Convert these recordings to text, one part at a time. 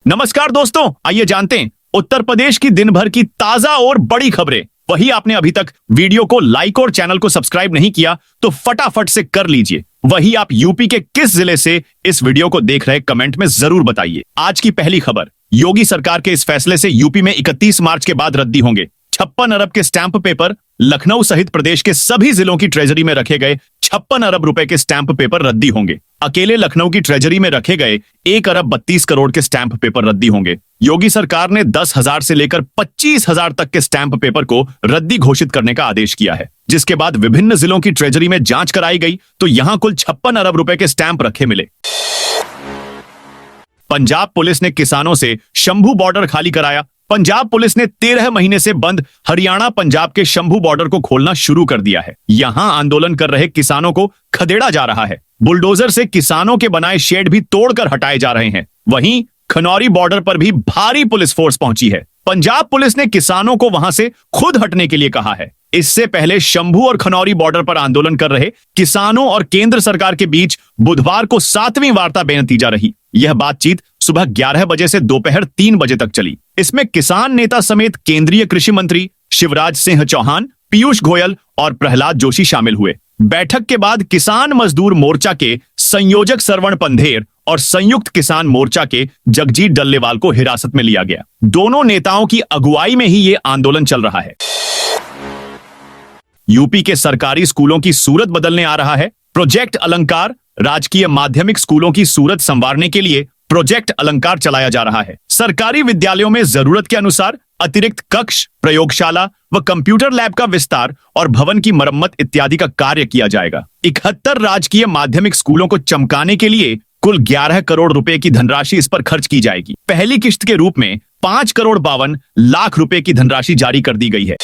नमस्कार दोस्तों, आइए जानते हैं उत्तर प्रदेश की दिन भर की ताजा और बड़ी खबरें। वही आपने अभी तक वीडियो को लाइक और चैनल को सब्सक्राइब नहीं किया तो फटाफट से कर लीजिए। वही आप यूपी के किस जिले से इस वीडियो को देख रहे कमेंट में जरूर बताइए। आज की पहली खबर, योगी सरकार के इस फैसले से यूपी में 31 मार्च के बाद रद्दी होंगे 56 अरब के स्टैंप पेपर। लखनऊ सहित प्रदेश के सभी जिलों की ट्रेजरी में रखे गए 56 अरब रुपए के स्टैंप पेपर रद्दी होंगे। अकेले लखनऊ की ट्रेजरी में रखे गए 1 अरब 32 करोड़ के स्टैंप पेपर रद्दी होंगे। योगी सरकार ने 10,000 से लेकर 25,000 तक के स्टैंप पेपर को रद्दी घोषित करने का आदेश किया है, जिसके बाद विभिन्न जिलों की ट्रेजरी में जांच कराई गई तो यहां कुल 56 अरब रुपए के स्टैंप रखे मिले। पंजाब पुलिस ने किसानों से शंभू बॉर्डर खाली कराया। पंजाब पुलिस ने 13 महीने से बंद हरियाणा पंजाब के शंभू बॉर्डर को खोलना शुरू कर दिया है। यहां आंदोलन कर रहे किसानों को खदेड़ा जा रहा है। बुलडोजर से किसानों के बनाए शेड भी तोड़कर हटाए जा रहे हैं। वहीं खनौरी बॉर्डर पर भी भारी पुलिस फोर्स पहुंची है। पंजाब पुलिस ने किसानों को वहां से खुद हटने के लिए कहा है। इससे पहले शंभू और खनौरी बॉर्डर पर आंदोलन कर रहे किसानों और केंद्र सरकार के बीच बुधवार को 7वीं वार्ता बेनतीजा रही। यह बातचीत सुबह 11 बजे से दोपहर 3 बजे तक चली। इसमें किसान नेता समेत केंद्रीय कृषि मंत्री शिवराज सिंह चौहान, पीयूष गोयल और प्रहलाद जोशी शामिल हुए। बैठक के बाद किसान मजदूर मोर्चा के संयोजक सरवण पंधेर और संयुक्त किसान मोर्चा के जगजीत डल्लेवाल को हिरासत में लिया गया। दोनों नेताओं की अगुवाई में ही ये आंदोलन चल रहा है। यूपी के सरकारी स्कूलों की सूरत बदलने आ रहा है। प्रोजेक्ट अलंकार राजकीय माध्यमिक स्कूलों की सूरत संवारने के लिए प्रोजेक्ट अलंकार चलाया जा रहा है। सरकारी विद्यालयों में जरूरत के अनुसार अतिरिक्त कक्ष, प्रयोगशाला व कंप्यूटर लैब का विस्तार और भवन की मरम्मत इत्यादि का कार्य किया जाएगा। 71 राजकीय माध्यमिक स्कूलों को चमकाने के लिए कुल 11 करोड़ रुपए की धनराशि इस पर खर्च की जाएगी। पहली किश्त के रूप में 5 करोड़ 52 लाख रुपए की धनराशि जारी कर दी गई है।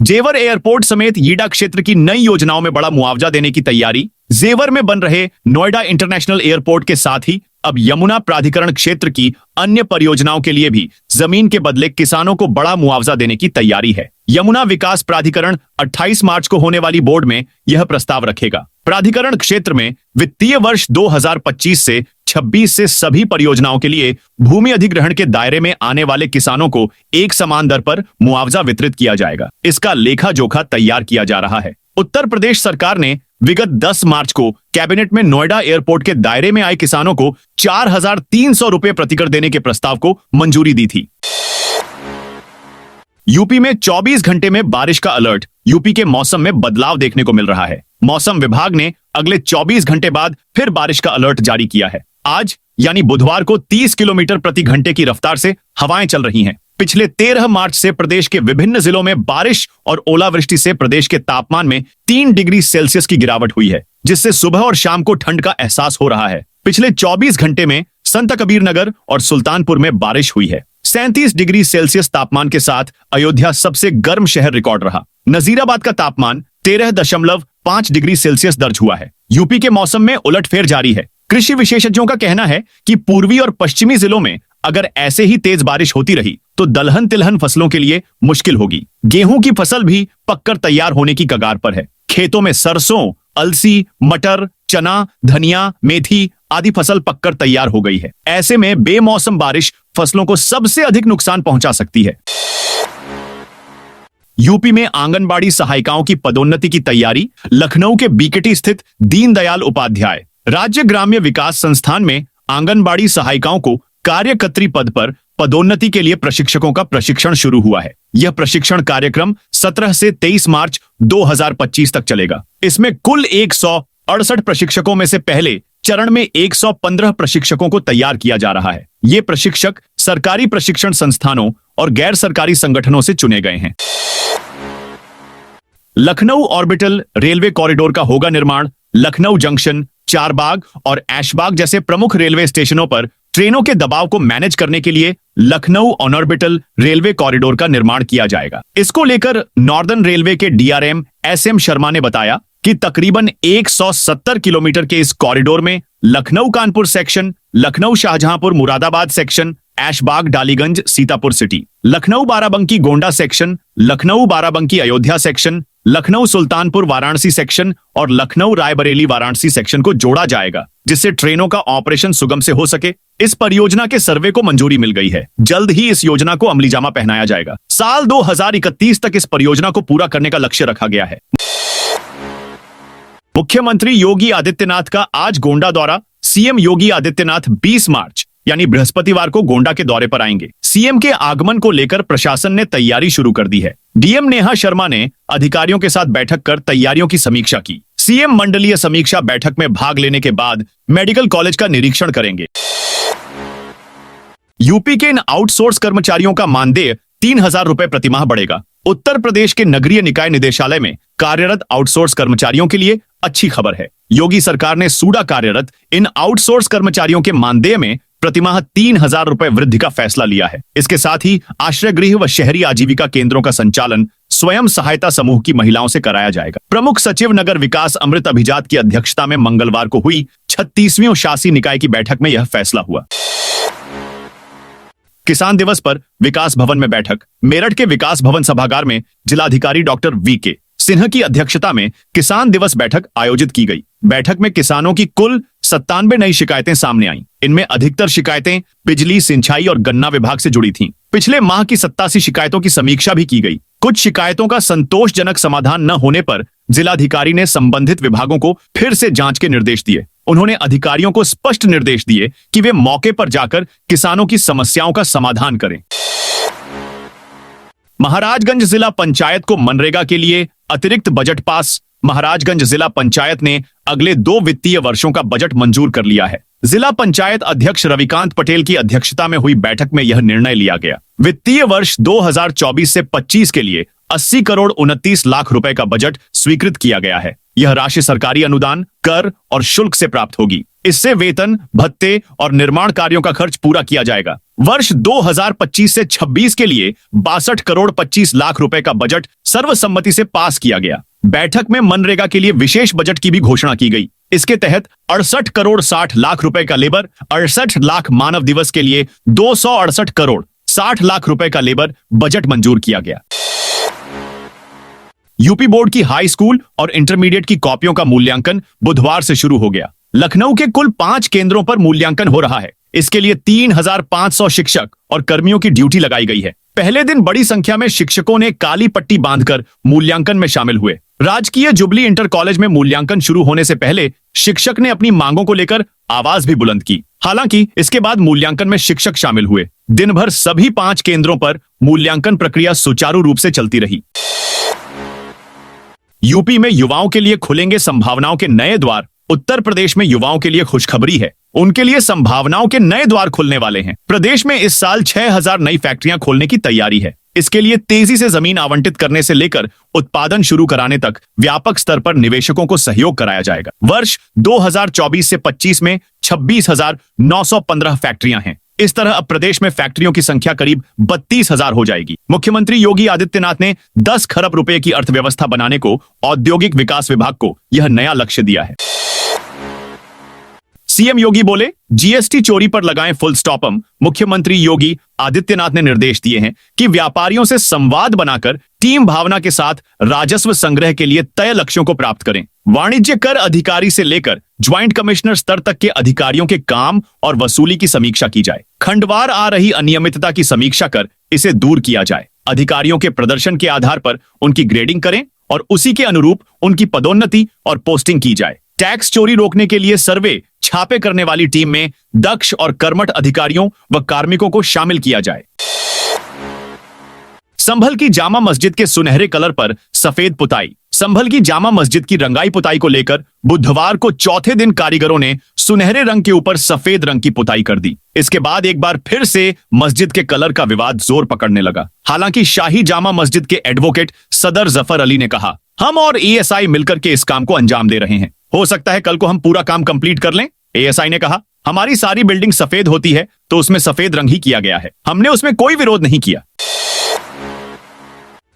जेवर एयरपोर्ट समेत यीडा क्षेत्र की नई योजनाओं में बड़ा मुआवजा देने की तैयारी। जेवर में बन रहे नोएडा इंटरनेशनल एयरपोर्ट के साथ ही अब यमुना प्राधिकरण क्षेत्र की अन्य परियोजनाओं के लिए भी जमीन के बदले किसानों को बड़ा मुआवजा देने की तैयारी है। यमुना विकास प्राधिकरण 28 मार्च को होने वाली बोर्ड में यह प्रस्ताव रखेगा। प्राधिकरण क्षेत्र में वित्तीय वर्ष 2025 से 26 से सभी परियोजनाओं के लिए भूमि अधिग्रहण के दायरे में आने वाले किसानों को एक समान दर पर मुआवजा वितरित किया जाएगा। इसका लेखा जोखा तैयार किया जा रहा है। उत्तर प्रदेश सरकार ने विगत 10 मार्च को कैबिनेट में नोएडा एयरपोर्ट के दायरे में आए किसानों को 4,300 रुपए प्रतिकर देने के प्रस्ताव को मंजूरी दी थी। यूपी में 24 घंटे में बारिश का अलर्ट। यूपी के मौसम में बदलाव देखने को मिल रहा है। मौसम विभाग ने अगले 24 घंटे बाद फिर बारिश का अलर्ट जारी किया है। आज यानी बुधवार को 30 किलोमीटर प्रति घंटे की रफ्तार से हवाएं चल रही हैं। पिछले 13 मार्च से प्रदेश के विभिन्न जिलों में बारिश और ओलावृष्टि से प्रदेश के तापमान में 3 डिग्री सेल्सियस की गिरावट हुई है, जिससे सुबह और शाम को ठंड का एहसास हो रहा है। पिछले 24 घंटे में संत कबीर नगर और सुल्तानपुर में बारिश हुई है। 37 डिग्री सेल्सियस तापमान के साथ अयोध्या सबसे गर्म शहर रिकॉर्ड रहा। नजीराबाद का तापमान 13.5 डिग्री सेल्सियस दर्ज हुआ है। यूपी के मौसम में उलटफेर जारी है। कृषि विशेषज्ञों का कहना है कि पूर्वी और पश्चिमी जिलों में अगर ऐसे ही तेज बारिश होती रही तो दलहन तिलहन फसलों के लिए मुश्किल होगी। गेहूं की फसल भी पककर तैयार होने की कगार पर है। खेतों में सरसों, अलसी, मटर, चना, धनिया, मेथी आदि फसल पककर तैयार हो गई है। ऐसे में बेमौसम बारिश फसलों को सबसे अधिक नुकसान पहुंचा सकती है। यूपी में आंगनबाड़ी सहायिकाओं की पदोन्नति की तैयारी। लखनऊ के बीकेटी स्थित दीनदयाल उपाध्याय राज्य ग्राम्य विकास संस्थान में आंगनबाड़ी सहायिकाओं को कार्यकर्त्री पद पर पदोन्नति के लिए प्रशिक्षकों का प्रशिक्षण शुरू हुआ है। यह प्रशिक्षण कार्यक्रम 17 से 23 मार्च 2025 तक चलेगा। इसमें कुल 168 प्रशिक्षकों में से पहले चरण में 115 प्रशिक्षकों को तैयार किया जा रहा है। ये प्रशिक्षक सरकारी प्रशिक्षण संस्थानों और गैर सरकारी संगठनों से चुने गए हैं। लखनऊ ऑर्बिटल रेलवे कॉरिडोर का होगा निर्माण। लखनऊ जंक्शन, चारबाग और ऐशबाग जैसे प्रमुख रेलवे स्टेशनों पर ट्रेनों के दबाव को मैनेज करने के लिए लखनऊ ऑनऑर्बिटल रेलवे कॉरिडोर का निर्माण किया जाएगा। इसको लेकर नॉर्दर्न रेलवे के डीआरएम एसएम शर्मा ने बताया कि तकरीबन 170 किलोमीटर के इस कॉरिडोर में Lucknow Kanpur section, Lucknow Shahjahanpur Moradabad section, Aishbagh Daliganj Sitapur city, Lucknow Barabanki Gonda section, Lucknow Barabanki Ayodhya section, Lucknow Sultanpur Varanasi section और लखनऊ रायबरेली वाराणसी सेक्शन को जोड़ा जाएगा, जिससे ट्रेनों का ऑपरेशन सुगम से हो सके। इस परियोजना के सर्वे को मंजूरी मिल गई है। जल्द ही इस योजना को अमलीजामा पहनाया जाएगा। साल 2031 तक इस परियोजना को पूरा करने का लक्ष्य रखा गया है। मुख्यमंत्री योगी आदित्यनाथ का आज गोंडा दौरा। सीएम योगी आदित्यनाथ 20 मार्च यानी बृहस्पतिवार को गोंडा के दौरे पर आएंगे। सीएम के आगमन को लेकर प्रशासन ने तैयारी शुरू कर दी है। डीएम नेहा शर्मा ने अधिकारियों के साथ बैठक कर तैयारियों की समीक्षा की। सीएम मंडलीय समीक्षा बैठक में भाग लेने के बाद मेडिकल कॉलेज का निरीक्षण करेंगे। यूपी के इन आउटसोर्स कर्मचारियों का मानदेय 3,000 रुपए प्रतिमाह बढ़ेगा। उत्तर प्रदेश के नगरीय निकाय निदेशालय में कार्यरत आउटसोर्स कर्मचारियों के लिए अच्छी खबर है। योगी सरकार ने सूडा कार्यरत इन आउटसोर्स कर्मचारियों के मानदेय में प्रतिमाह 3,000 रुपए वृद्धि का फैसला लिया है। इसके साथ ही आश्रय गृह व शहरी आजीविका केंद्रों का संचालन स्वयं सहायता समूह की महिलाओं से कराया जाएगा। प्रमुख सचिव नगर विकास अमृत अभिजात की अध्यक्षता में मंगलवार को हुई 36वीं शासी निकाय की बैठक में यह फैसला हुआ। किसान दिवस पर विकास भवन में बैठक। मेरठ के विकास भवन सभागार में जिलाधिकारी डॉक्टर वीके सिन्हा की अध्यक्षता में किसान दिवस बैठक आयोजित की गई। बैठक में किसानों की कुल 97 नई शिकायतें सामने आईं। इनमें अधिकतर शिकायतें बिजली, सिंचाई और गन्ना विभाग से जुड़ी थीं। पिछले माह की 87 शिकायतों की समीक्षा भी की गई। कुछ शिकायतों का संतोषजनक समाधान न होने पर जिलाधिकारी ने संबंधित विभागों को फिर से जांच के निर्देश दिए। उन्होंने अधिकारियों को स्पष्ट निर्देश दिए कि वे मौके पर जाकर किसानों की समस्याओं का समाधान करें। महाराजगंज जिला पंचायत को मनरेगा के लिए अतिरिक्त बजट पास। महाराजगंज जिला पंचायत ने अगले 2 वित्तीय वर्षों का बजट मंजूर कर लिया है। जिला पंचायत अध्यक्ष रविकांत पटेल की अध्यक्षता में हुई बैठक में यह निर्णय लिया गया। वित्तीय वर्ष 2024 से 25 के लिए 80 करोड़ 29 लाख रुपए का बजट स्वीकृत किया गया है। यह राशि सरकारी अनुदान, कर और शुल्क से प्राप्त होगी। इससे वेतन, भत्ते और निर्माण कार्यों का खर्च पूरा किया जाएगा। वर्ष 2025 से 26 के लिए 62 करोड़ 25 लाख रुपए का बजट सर्वसम्मति से पास किया गया। बैठक में मनरेगा के लिए विशेष बजट की भी घोषणा की गई। इसके तहत 68 करोड़ 60 लाख रुपए का लेबर, 68 लाख मानव दिवस के लिए 268 करोड़ 60 लाख रुपए का लेबर बजट मंजूर किया गया। यूपी बोर्ड की हाई स्कूल और इंटरमीडिएट की कॉपियों का मूल्यांकन बुधवार से शुरू हो गया। लखनऊ के कुल 5 केंद्रों पर मूल्यांकन हो रहा है। इसके लिए 3,500 शिक्षक और कर्मियों की ड्यूटी लगाई गई है। पहले दिन बड़ी संख्या में शिक्षकों ने काली पट्टी बांधकर मूल्यांकन में शामिल हुए। राजकीय जुबली इंटर कॉलेज में मूल्यांकन शुरू होने से पहले शिक्षक ने अपनी मांगों को लेकर आवाज भी बुलंद की। हालांकि इसके बाद मूल्यांकन में शिक्षक शामिल हुए। दिन भर सभी 5 केंद्रों पर मूल्यांकन प्रक्रिया सुचारू रूप से चलती रही। यूपी में युवाओं के लिए खुलेंगे संभावनाओं के नए द्वार। उत्तर प्रदेश में युवाओं के लिए खुशखबरी है। उनके लिए संभावनाओं के नए द्वार खुलने वाले हैं। प्रदेश में इस साल 6,000 नई फैक्ट्रियां खोलने की तैयारी है। इसके लिए तेजी से जमीन आवंटित करने से लेकर उत्पादन शुरू कराने तक व्यापक स्तर पर निवेशकों को सहयोग कराया जाएगा। वर्ष 2024 से 25 में 26,915 फैक्ट्रियां हैं। इस तरह अब प्रदेश में फैक्ट्रियों की संख्या करीब 32,000 हो जाएगी। मुख्यमंत्री योगी आदित्यनाथ ने 10 खरब रुपए की अर्थव्यवस्था बनाने को औद्योगिक विकास विभाग को यह नया लक्ष्य दिया है। सीएम योगी बोले, जीएसटी चोरी पर लगाएं फुल स्टॉपम। मुख्यमंत्री योगी आदित्यनाथ ने निर्देश दिए हैं कि व्यापारियों से संवाद बनाकर टीम भावना के साथ राजस्व संग्रह के लिए तय लक्ष्यों को प्राप्त करें। वाणिज्य कर अधिकारी से लेकर ज्वाइंट कमिश्नर स्तर तक के अधिकारियों के काम और वसूली की समीक्षा की जाए। खंडवार आ रही अनियमितता की समीक्षा कर इसे दूर किया जाए। अधिकारियों के प्रदर्शन के आधार पर उनकी ग्रेडिंग करें और उसी के अनुरूप उनकी पदोन्नति और पोस्टिंग की जाए। टैक्स चोरी रोकने के लिए सर्वे छापे करने वाली टीम में दक्ष और कर्मठ अधिकारियों व कार्मिकों को शामिल किया जाए। संभल की जामा मस्जिद के सुनहरे कलर पर सफेद पुताई। संभल की जामा मस्जिद की रंगाई पुताई को लेकर बुधवार को चौथे दिन कारीगरों ने सुनहरे रंग के ऊपर सफेद रंग की पुताई कर दी। इसके बाद एक बार फिर से मस्जिद के कलर का विवाद जोर पकड़ने लगा। हालांकि शाही जामा मस्जिद के एडवोकेट सदर जफर अली ने कहा, हम और एएसआई मिलकर के इस काम को अंजाम दे रहे हैं। हो सकता है कल को हम पूरा काम कंप्लीट कर लें। एएसआई ने कहा, हमारी सारी बिल्डिंग सफेद होती है तो उसमें सफेद रंग ही किया गया है। हमने उसमें कोई विरोध नहीं किया।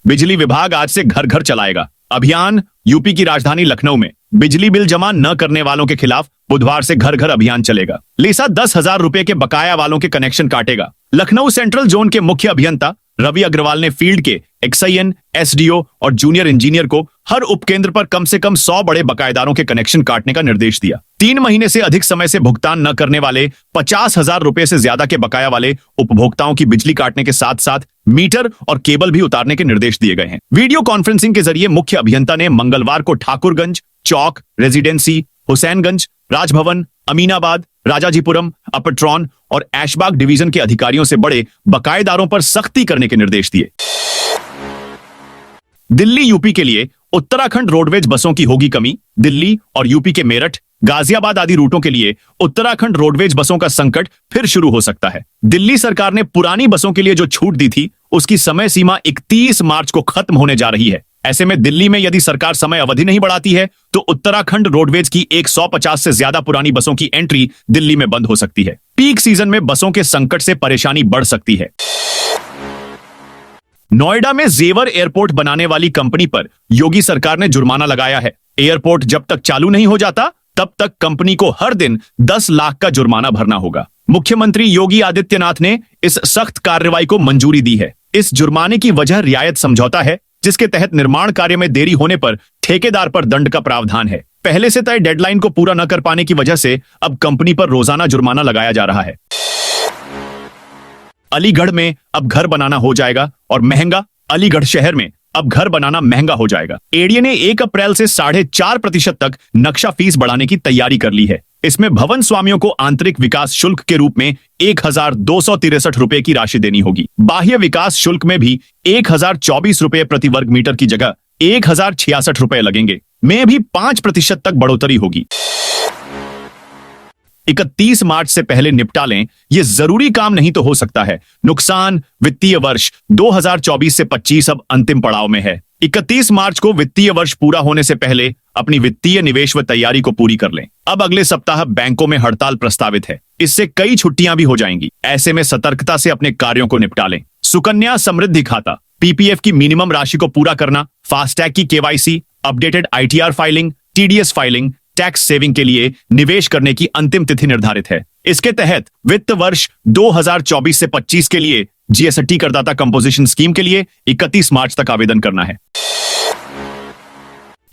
बिजली विभाग आज से घर घर चलाएगा अभियान। यूपी की राजधानी लखनऊ में बिजली बिल जमा न करने वालों के खिलाफ बुधवार से घर घर अभियान चलेगा। लेसा 10,000 रुपए के बकाया वालों के कनेक्शन काटेगा। लखनऊ सेंट्रल जोन के मुख्य अभियंता रवि अग्रवाल ने फील्ड के एक्सआईएन, एसडीओ और जूनियर इंजीनियर को हर उपकेंद्र पर कम से कम 100 बड़े बकायेदारों के कनेक्शन काटने का निर्देश दिया। 3 महीने से अधिक समय से भुगतान न करने वाले 50,000 रुपए से ज्यादा के बकाया वाले उपभोक्ताओं की बिजली काटने के साथ साथ मीटर और केबल भी उतारने के निर्देश दिए गए हैं। वीडियो कॉन्फ्रेंसिंग के जरिए मुख्य अभियंता ने मंगलवार को ठाकुरगंज, चौक, रेजिडेंसी, हुसैनगंज, राजभवन, अमीनाबाद, राजाजीपुरम, अपट्रॉन और ऐशबाग डिवीजन के अधिकारियों से बड़े बकायेदारों पर सख्ती करने के निर्देश दिए। दिल्ली यूपी के लिए उत्तराखंड रोडवेज बसों की होगी कमी। दिल्ली और यूपी के मेरठ, गाजियाबाद आदि रूटों के लिए उत्तराखंड रोडवेज बसों का संकट फिर शुरू हो सकता है। दिल्ली सरकार ने पुरानी बसों के लिए जो छूट दी थी उसकी समय सीमा 31 मार्च को खत्म होने जा रही है। ऐसे में दिल्ली में यदि सरकार समय अवधि नहीं बढ़ाती है तो उत्तराखंड रोडवेज की 150 से ज्यादा पुरानी बसों की एंट्री दिल्ली में बंद हो सकती है। पीक सीजन में बसों के संकट से परेशानी बढ़ सकती है। नोएडा में जेवर एयरपोर्ट बनाने वाली कंपनी पर योगी सरकार ने जुर्माना लगाया है। एयरपोर्ट जब तक चालू नहीं हो जाता तब तक कंपनी को हर दिन 10 लाख का जुर्माना भरना होगा। मुख्यमंत्री योगी आदित्यनाथ ने इस सख्त कार्रवाई को मंजूरी दी है। इस जुर्माने की वजह रियायत समझौता है, जिसके तहत निर्माण कार्य में देरी होने पर ठेकेदार पर दंड का प्रावधान है। पहले से तय डेडलाइन को पूरा न कर पाने की वजह से अब कंपनी पर रोजाना जुर्माना लगाया जा रहा है। अलीगढ़ में अब घर बनाना हो जाएगा और महंगा। अलीगढ़ शहर में अब घर बनाना महंगा हो जाएगा। एडीए ने 1 अप्रैल से 4.5% तक नक्शा फीस बढ़ाने की तैयारी कर ली है। इसमें भवन स्वामियों को आंतरिक विकास शुल्क के रूप में 1,263 रुपए की राशि देनी होगी। बाह्य विकास शुल्क में भी 1,024 रुपए प्रति वर्ग मीटर की जगह 1,066 रुपए लगेंगे। में भी 5% तक बढ़ोतरी होगी। 31 मार्च से पहले निपटा लें, यह जरूरी काम नहीं तो हो सकता है। नुकसान वित्तीय वर्ष 2024 से 25 अब अंतिम पड़ाव में है। 31 मार्च को वित्तीय वर्ष पूरा होने से पहले अपनी वित्तीय निवेश व तैयारी को पूरी कर लें। अब अगले सप्ताह बैंकों में हड़ताल प्रस्तावित है। इससे कई छुट्टियां भी हो जाएंगी। ऐसे में सतर्कता से अपने कार्यों को निपटा लें। सुकन्या समृद्धि खाता, पीपीएफ की मिनिमम राशि को पूरा करना, फास्टैग की KYC, updated ITR filing, TDS filing, tax saving के लिए निवेश करने की अंतिम तिथि निर्धारित है। इसके तहत वित्त वर्ष 2024 से 25 के लिए जीएसटी करदाता कंपोजिशन स्कीम के लिए 31 मार्च तक आवेदन करना है।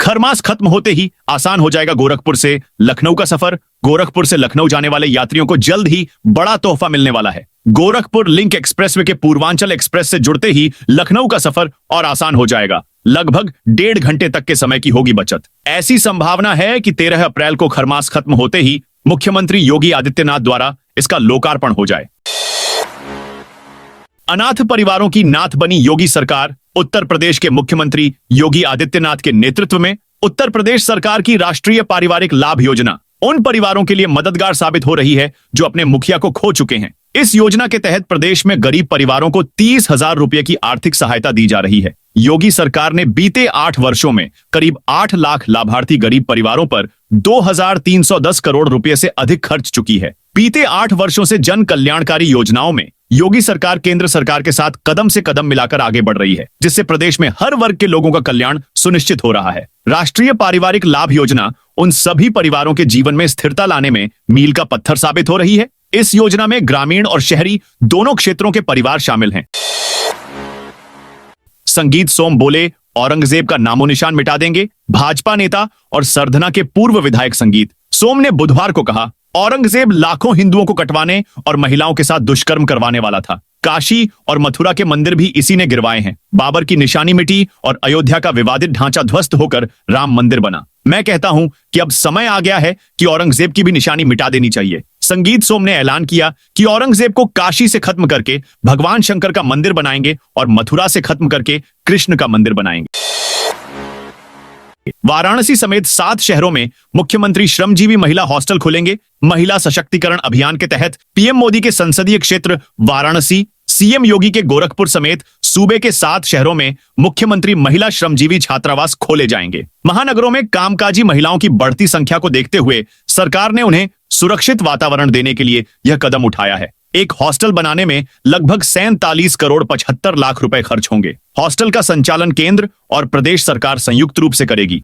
खरमास खत्म होते ही आसान हो जाएगा गोरखपुर से लखनऊ का सफर। गोरखपुर से लखनऊ जाने वाले यात्रियों को जल्द ही बड़ा तोहफा मिलने वाला है। गोरखपुर लिंक एक्सप्रेसवे के पूर्वांचल एक्सप्रेस से जुड़ते ही लखनऊ का सफर और आसान हो जाएगा। लगभग 1.5 घंटे तक के समय की होगी बचत। ऐसी संभावना है कि 13 अप्रैल को खरमास खत्म होते ही मुख्यमंत्री योगी आदित्यनाथ द्वारा इसका लोकार्पण हो जाए। अनाथ परिवारों की नाथ बनी योगी सरकार। उत्तर प्रदेश के मुख्यमंत्री योगी आदित्यनाथ के नेतृत्व में उत्तर प्रदेश सरकार की राष्ट्रीय पारिवारिक लाभ योजना उन परिवारों के लिए मददगार साबित हो रही है जो अपने मुखिया को खो चुके हैं। इस योजना के तहत प्रदेश में गरीब परिवारों को 30,000 रुपए की आर्थिक सहायता दी जा रही है। योगी सरकार ने बीते 8 वर्षों में करीब 8 लाख लाभार्थी गरीब परिवारों पर 2,310 करोड़ रुपए से अधिक खर्च चुकी है। बीते 8 वर्षों से जन कल्याणकारी योजनाओं में योगी सरकार केंद्र सरकार के साथ कदम से कदम मिलाकर आगे बढ़ रही है, जिससे प्रदेश में हर वर्ग के लोगों का कल्याण सुनिश्चित हो रहा है। राष्ट्रीय पारिवारिक लाभ योजना उन सभी परिवारों के जीवन में स्थिरता लाने में मील का पत्थर साबित हो रही है। इस योजना में ग्रामीण और शहरी दोनों क्षेत्रों के परिवार शामिल हैं। संगीत सोम बोले औरंगजेब का नामो निशान मिटा देंगे। भाजपा नेता और सरधना के पूर्व विधायक संगीत सोम ने बुधवार को कहा, औरंगजेब लाखों हिंदुओं को कटवाने और महिलाओं के साथ दुष्कर्म करवाने वाला था। काशी और मथुरा के मंदिर भी इसी ने गिरवाए हैं। बाबर की निशानी मिटी और अयोध्या का विवादित ढांचा ध्वस्त होकर राम मंदिर बना। मैं कहता हूं कि अब समय आ गया है कि औरंगजेब की भी निशानी मिटा देनी चाहिए। संगीत सोम ने ऐलान किया कि औरंगजेब को काशी से खत्म करके भगवान शंकर का मंदिर बनाएंगे और मथुरा से खत्म करके कृष्ण का मंदिर बनाएंगे। वाराणसी समेत 7 शहरों में मुख्यमंत्री श्रमजीवी महिला हॉस्टल खुलेंगे। महिला सशक्तिकरण अभियान के तहत पीएम मोदी के संसदीय क्षेत्र वाराणसी, सीएम योगी के गोरखपुर समेत सूबे के 7 शहरों में मुख्यमंत्री महिला श्रमजीवी छात्रावास खोले जाएंगे। महानगरों में कामकाजी महिलाओं की बढ़ती संख्या को देखते हुए सरकार ने उन्हें सुरक्षित वातावरण देने के लिए यह कदम उठाया है। एक हॉस्टल बनाने में लगभग 47 करोड़ 75 लाख रुपए खर्च होंगे। हॉस्टल का संचालन केंद्र और प्रदेश सरकार संयुक्त रूप से करेगी।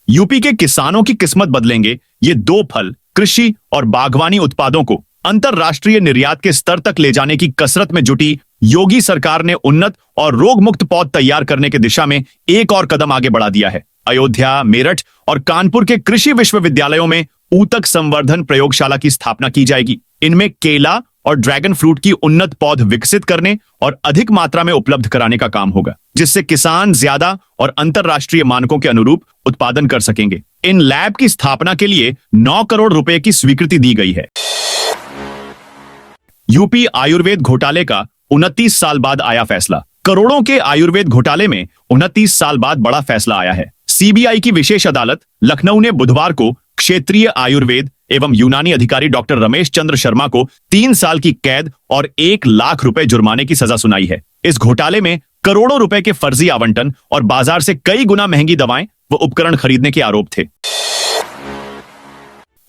यूपी के किसानों की किस्मत बदलेंगे ये 2 फल, कृषि और बागवानी उत्पादों को अंतरराष्ट्रीय निर्यात के स्तर तक ले जाने की कसरत में जुटी योगी सरकार ने उन्नत और रोग मुक्त पौध तैयार करने की दिशा में एक और कदम आगे बढ़ा दिया है। अयोध्या, मेरठ और कानपुर के कृषि विश्वविद्यालयों में ऊतक संवर्धन प्रयोगशाला की स्थापना की जाएगी। इनमें केला और ड्रैगन फ्रूट की उन्नत पौध विकसित करने और अधिक मात्रा में उपलब्ध कराने का काम होगा, जिससे किसान ज्यादा और अंतरराष्ट्रीय मानकों के अनुरूप उत्पादन कर सकेंगे। इन लैब की स्थापना के लिए 9 करोड़ रुपए की स्वीकृति दी गई है। यूपी आयुर्वेद घोटाले का 29 साल बाद आया फैसला। करोड़ों के आयुर्वेद घोटाले में 29 साल बाद बड़ा फैसला आया है। सीबीआई की विशेष अदालत लखनऊ ने बुधवार को क्षेत्रीय आयुर्वेद एवं यूनानी अधिकारी डॉक्टर रमेश चंद्र शर्मा को 3 साल की कैद और 1 लाख रुपए जुर्माने की सजा सुनाई है। इस घोटाले में करोड़ों रुपए के फर्जी आवंटन और बाजार से कई गुना महंगी दवाएं व उपकरण खरीदने के आरोप थे।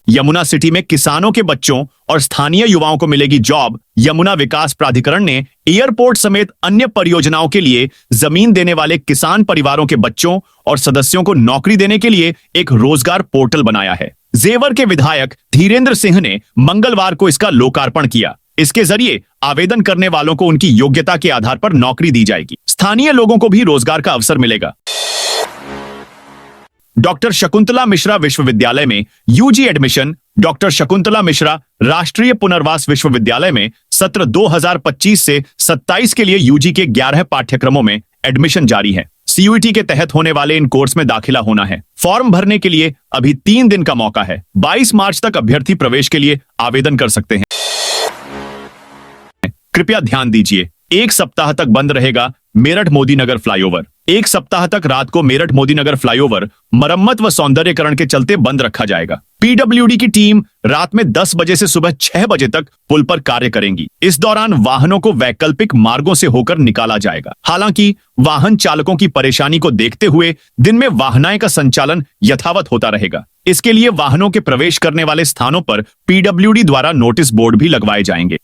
यमुना सिटी में किसानों के बच्चों और स्थानीय युवाओं को मिलेगी जॉब। यमुना विकास प्राधिकरण ने एयरपोर्ट समेत अन्य परियोजनाओं के लिए जमीन देने वाले किसान परिवारों के बच्चों और सदस्यों को नौकरी देने के लिए एक रोजगार पोर्टल बनाया है। जेवर के विधायक धीरेन्द्र सिंह ने मंगलवार को इसका लोकार्पण किया। इसके जरिए आवेदन करने वालों को उनकी योग्यता के आधार पर नौकरी दी जाएगी। स्थानीय लोगों को भी रोजगार का अवसर मिलेगा। डॉक्टर शकुंतला मिश्रा विश्वविद्यालय में UG admission. Doctor Shakuntala Mishra राष्ट्रीय पुनर्वास विश्वविद्यालय में सत्र 2025 से 27 के लिए यूजी के 11 पाठ्यक्रमों में एडमिशन जारी है। सीयूईटी के तहत होने वाले इन कोर्स में दाखिला होना है। फॉर्म भरने के लिए अभी 3 दिन का मौका है। 22 मार्च तक अभ्यर्थी प्रवेश के लिए आवेदन कर सकते हैं। कृपया ध्यान दीजिए, 1 सप्ताह तक बंद रहेगा मेरठ मोदीनगर फ्लाईओवर। 1 सप्ताह तक रात को मेरठ मोदीनगर फ्लाईओवर मरम्मत व सौंदर्यकरण के चलते बंद रखा जाएगा। पीडब्ल्यूडी की टीम रात में 10 बजे से सुबह 6 बजे तक पुल पर कार्य करेंगी। इस दौरान वाहनों को वैकल्पिक मार्गों से होकर निकाला जाएगा। हालांकि वाहन चालकों की परेशानी को देखते हुए दिन में वाहनाएं का संचालन यथावत होता रहेगा। इसके लिए वाहनों के प्रवेश करने वाले स्थानों पर पीडब्ल्यूडी द्वारा नोटिस बोर्ड भी लगवाए जाएंगे।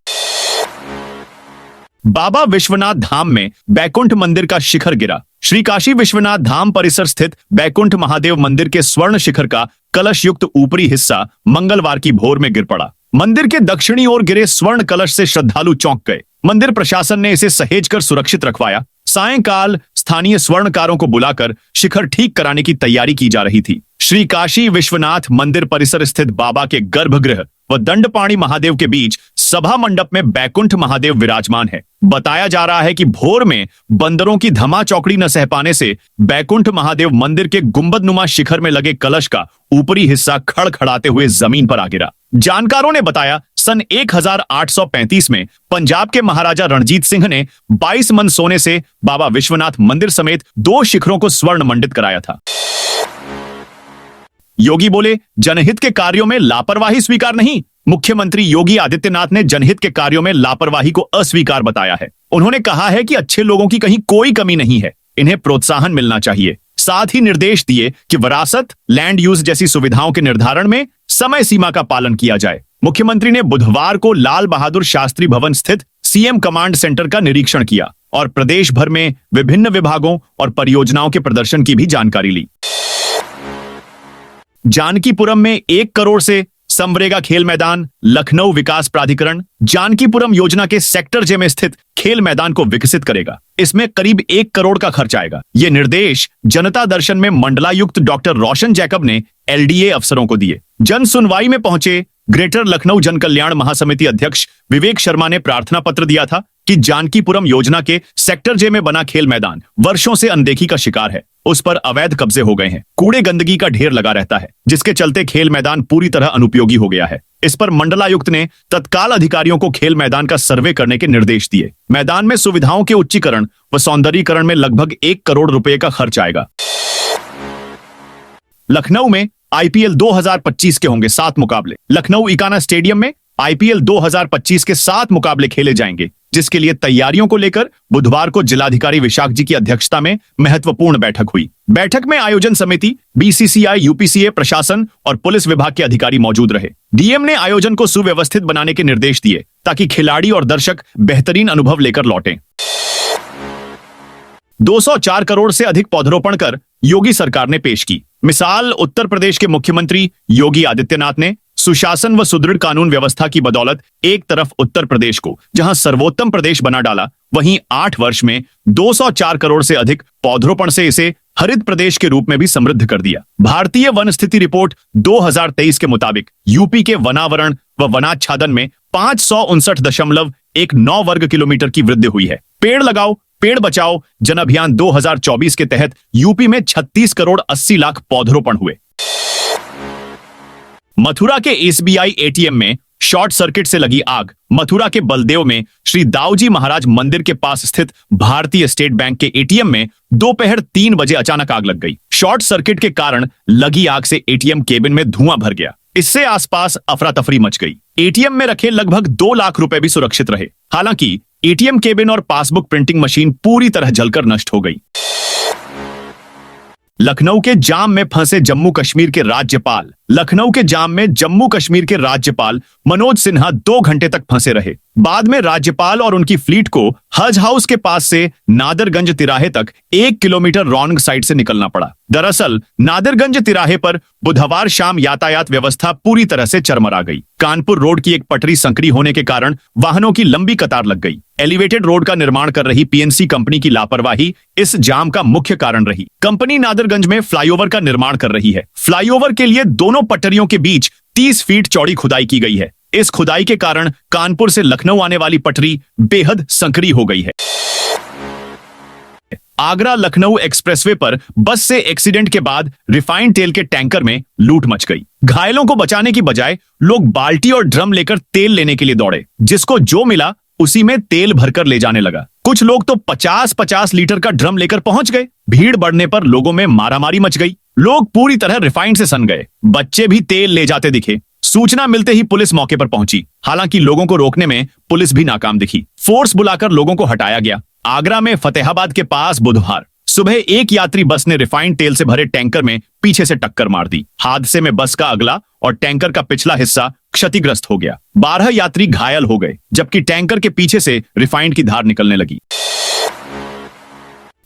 बाबा विश्वनाथ धाम में बैकुंठ मंदिर का शिखर गिरा। श्री काशी विश्वनाथ धाम परिसर स्थित बैकुंठ महादेव मंदिर के स्वर्ण शिखर का कलश युक्त ऊपरी हिस्सा मंगलवार की भोर में गिर पड़ा। मंदिर के दक्षिणी ओर गिरे स्वर्ण कलश से श्रद्धालु चौंक गए। मंदिर प्रशासन ने इसे सहेजकर सुरक्षित रखवाया। सायंकाल स्थानीय स्वर्णकारों को बुलाकर शिखर ठीक कराने की तैयारी की जा रही थी। श्री काशी विश्वनाथ मंदिर परिसर स्थित बाबा के गर्भगृह व दंडपाणी महादेव के बीच सभा मंडप में बैकुंठ महादेव विराजमान है। बताया जा रहा है कि भोर में बंदरों की धमा चौकड़ी न सह पाने से बैकुंठ महादेव मंदिर के गुंबदनुमा शिखर में लगे कलश का ऊपरी हिस्सा खड़खड़ाते हुए जमीन पर आ गिरा। जानकारों ने बताया, सन 1835 में पंजाब के महाराजा रणजीत सिंह ने 22 मन सोने से बाबा विश्वनाथ मंदिर समेत 2 शिखरों को स्वर्ण मंडित कराया था। योगी बोले, जनहित के कार्यों में लापरवाही स्वीकार नहीं। मुख्यमंत्री योगी आदित्यनाथ ने जनहित के कार्यों में लापरवाही को अस्वीकार बताया है। उन्होंने कहा है कि अच्छे लोगों की कहीं कोई कमी नहीं है, इन्हें प्रोत्साहन मिलना चाहिए। साथ ही निर्देश दिए कि विरासत, लैंड यूज जैसी सुविधाओं के निर्धारण में समय सीमा का पालन किया जाए। मुख्यमंत्री ने बुधवार को लाल बहादुर शास्त्री भवन स्थित सीएम कमांड सेंटर का निरीक्षण किया और प्रदेश भर में विभिन्न विभागों और परियोजनाओं के प्रदर्शन की भी जानकारी ली। जानकीपुरम में 1 करोड़ से समरेगा खेल मैदान। लखनऊ विकास प्राधिकरण जानकीपुरम योजना के सेक्टर जे में स्थित खेल मैदान को विकसित करेगा। इसमें करीब 1 करोड़ का खर्च आएगा। ये निर्देश जनता दर्शन में मंडलायुक्त डॉक्टर रोशन जैकब ने एलडीए अफसरों को दिए। जन सुनवाई में पहुंचे ग्रेटर लखनऊ जन कल्याण महासमिति अध्यक्ष विवेक शर्मा ने प्रार्थना पत्र दिया था कि जानकीपुरम योजना के सेक्टर जे में बना खेल मैदान वर्षों से अनदेखी का शिकार है। उस पर अवैध कब्जे हो गए हैं। कूड़े गंदगी का ढेर लगा रहता है, जिसके चलते खेल मैदान पूरी तरह अनुपयोगी हो गया है। इस पर मंडलायुक्त ने तत्काल अधिकारियों को खेल मैदान का सर्वे करने के निर्देश दिए। मैदान में सुविधाओं के उच्चीकरण व सौंदर्यीकरण में लगभग 1 करोड़ रुपए का खर्च आएगा। लखनऊ में आईपीएल 2025 के होंगे 7 मुकाबले। लखनऊ इकाना स्टेडियम में आईपीएल 2025 के 7 मुकाबले खेले जाएंगे, जिसके लिए तैयारियों को लेकर बुधवार को जिलाधिकारी विशाख जी की अध्यक्षता में महत्वपूर्ण बैठक हुई। बैठक में आयोजन समिति, बीसीसीआई, यूपीसीए, प्रशासन और पुलिस विभाग के अधिकारी मौजूद रहे। डीएम ने आयोजन को सुव्यवस्थित बनाने के निर्देश दिए ताकि खिलाड़ी और दर्शक बेहतरीन अनुभव लेकर लौटें। 204 करोड़ से अधिक पौधरोपण कर योगी सरकार ने पेश की। मिसाल उत्तर प्रदेश के मुख्यमंत्री योगी आदित्यनाथ ने सुशासन व सुदृढ़ कानून व्यवस्था की बदौलत एक तरफ उत्तर प्रदेश को जहां सर्वोत्तम प्रदेश बना डाला, वहीं 8 वर्ष में 204 करोड़ से अधिक पौधरोपण से इसे हरित प्रदेश के रूप में भी समृद्ध कर दिया। भारतीय वन स्थिति रिपोर्ट 2023 के मुताबिक यूपी के वनावरण व वनाच्छादन में 559.19 वर्ग किलोमीटर की वृद्धि हुई है। पेड़ लगाओ पेड़ बचाओ जन अभियान 2024 के तहत यूपी में 36 करोड़ 80 लाख पौधरोपण हुए। मथुरा के एसबीआई एटीएम में शॉर्ट सर्किट से लगी आग। मथुरा के बलदेव में श्री दाऊजी महाराज मंदिर के पास स्थित भारतीय स्टेट बैंक के एटीएम में दोपहर 3 बजे अचानक आग लग गई। शॉर्ट सर्किट के कारण लगी आग से एटीएम केबिन में धुआं भर गया। इससे आसपास अफरा तफरी मच गई। एटीएम में रखे लगभग 2 लाख रुपए भी सुरक्षित रहे। हालांकि एटीएम केबिन और पासबुक प्रिंटिंग मशीन पूरी तरह जलकर नष्ट हो गई। लखनऊ के जाम में फंसे जम्मू कश्मीर के राज्यपाल। लखनऊ के जाम में जम्मू कश्मीर के राज्यपाल मनोज सिन्हा 2 घंटे तक फंसे रहे। बाद में राज्यपाल और उनकी फ्लीट को हज हाउस के पास से नादरगंज तिराहे तक 1 किलोमीटर रॉन्ग साइड से निकलना पड़ा। दरअसल नादरगंज तिराहे पर बुधवार शाम यातायात व्यवस्था पूरी तरह से चरमरा गई। कानपुर रोड की एक पटरी संकरी होने के कारण वाहनों की लंबी कतार लग गई। एलिवेटेड रोड का निर्माण कर रही पीएनसी कंपनी की लापरवाही इस जाम का मुख्य कारण रही। कंपनी नादरगंज में फ्लाईओवर का निर्माण कर रही है। फ्लाईओवर के लिए दोनों पटरियों के बीच 30 फीट चौड़ी खुदाई की गई है। इस खुदाई के कारण कानपुर से लखनऊ आने वाली पटरी बेहद संकरी हो गई है। आगरा लखनऊ एक्सप्रेसवे पर बस से एक्सीडेंट के बाद रिफाइंड तेल के टैंकर में लूट मच गई। घायलों को बचाने की बजाय लोग बाल्टी और ड्रम लेकर तेल लेने के लिए दौड़े। जिसको जो मिला उसी में तेल भरकर ले जाने लगा। कुछ लोग तो 50-50 लीटर का ड्रम लेकर पहुंच गए। भीड़ बढ़ने पर लोगों में मारामारी मच गई। लोग पूरी तरह रिफाइंड से सन गए। बच्चे भी तेल ले जाते दिखे। सूचना मिलते ही पुलिस मौके पर पहुंची। हालांकि लोगों को रोकने में पुलिस भी नाकाम दिखी। फोर्स बुलाकर लोगों को हटाया गया। आगरा में फतेहाबाद के पास बुधवार सुबह एक यात्री बस ने रिफाइंड तेल से भरे टैंकर में पीछे से टक्कर मार दी। हादसे में बस का अगला और टैंकर का पिछला हिस्सा क्षतिग्रस्त हो गया। 12 यात्री घायल हो गए, जबकि टैंकर के पीछे से रिफाइंड की धार निकलने लगी।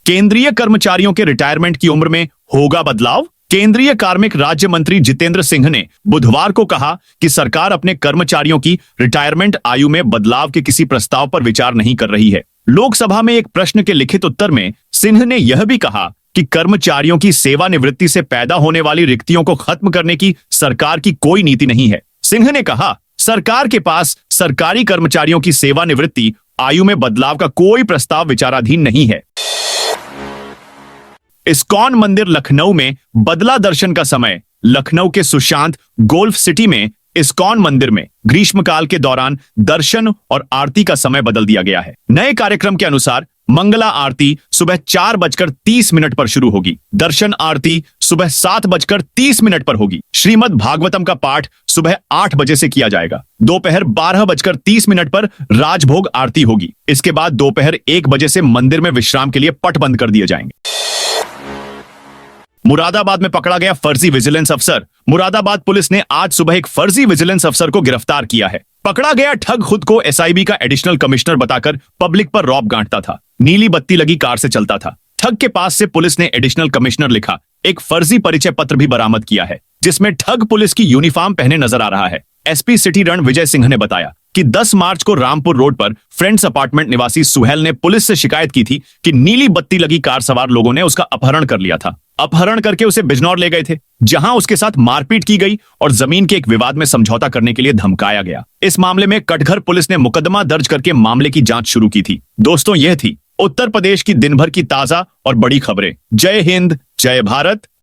केंद्रीय कर्मचारियों के रिटायरमेंट की उम्र में होगा बदलाव। केंद्रीय कार्मिक राज्य मंत्री जितेंद्र सिंह ने बुधवार को कहा कि सरकार अपने कर्मचारियों की रिटायरमेंट आयु में बदलाव के किसी प्रस्ताव पर विचार नहीं कर रही है। लोकसभा में एक प्रश्न के लिखित उत्तर में सिंह ने यह भी कहा कि कर्मचारियों की सेवानिवृत्ति से पैदा होने वाली रिक्तियों को खत्म करने की सरकार की कोई नीति नहीं है। सिंह ने कहा, सरकार के पास सरकारी कर्मचारियों की सेवानिवृत्ति आयु में बदलाव का कोई प्रस्ताव विचाराधीन नहीं है। इस्कॉन मंदिर लखनऊ में बदला दर्शन का समय। लखनऊ के सुशांत गोल्फ सिटी में इस्कॉन मंदिर में ग्रीष्मकाल के दौरान दर्शन और आरती का समय बदल दिया गया है। नए कार्यक्रम के अनुसार मंगला आरती सुबह 4:30 पर शुरू होगी। दर्शन आरती सुबह 7:30 पर होगी। श्रीमद् भागवतम का पाठ सुबह 8 बजे से किया जाएगा। दोपहर 12:30 पर राजभोग आरती होगी। इसके बाद दोपहर 1 बजे से मंदिर में विश्राम के लिए पट बंद कर दिए जाएंगे। मुरादाबाद में पकड़ा गया फर्जी विजिलेंस अफसर। मुरादाबाद पुलिस ने आज सुबह एक फर्जी विजिलेंस अफसर को गिरफ्तार किया है। पकड़ा गया ठग खुद को एसआईबी का एडिशनल कमिश्नर बताकर पब्लिक पर रौब गांठता था। नीली बत्ती लगी कार से चलता था। ठग के पास से पुलिस ने एडिशनल कमिश्नर लिखा एक फर्जी परिचय पत्र भी बरामद किया है, जिसमें ठग पुलिस की यूनिफॉर्म पहने नजर आ रहा है। एसपी सिटी रण विजय सिंह ने बताया कि 10 मार्च को रामपुर रोड पर फ्रेंड्स अपार्टमेंट निवासी सुहेल ने पुलिस से शिकायत की थी कि नीली बत्ती लगी कार सवार लोगों ने उसका अपहरण कर लिया था। अपहरण करके उसे बिजनौर ले गए थे, जहां उसके साथ मारपीट की गई और जमीन के एक विवाद में समझौता करने के लिए धमकाया गया। इस मामले में कटघर पुलिस ने मुकदमा दर्ज करके मामले की जांच शुरू की थी। दोस्तों, यह थी उत्तर प्रदेश की दिन भर की ताजा और बड़ी खबरें। जय हिंद, जय भारत।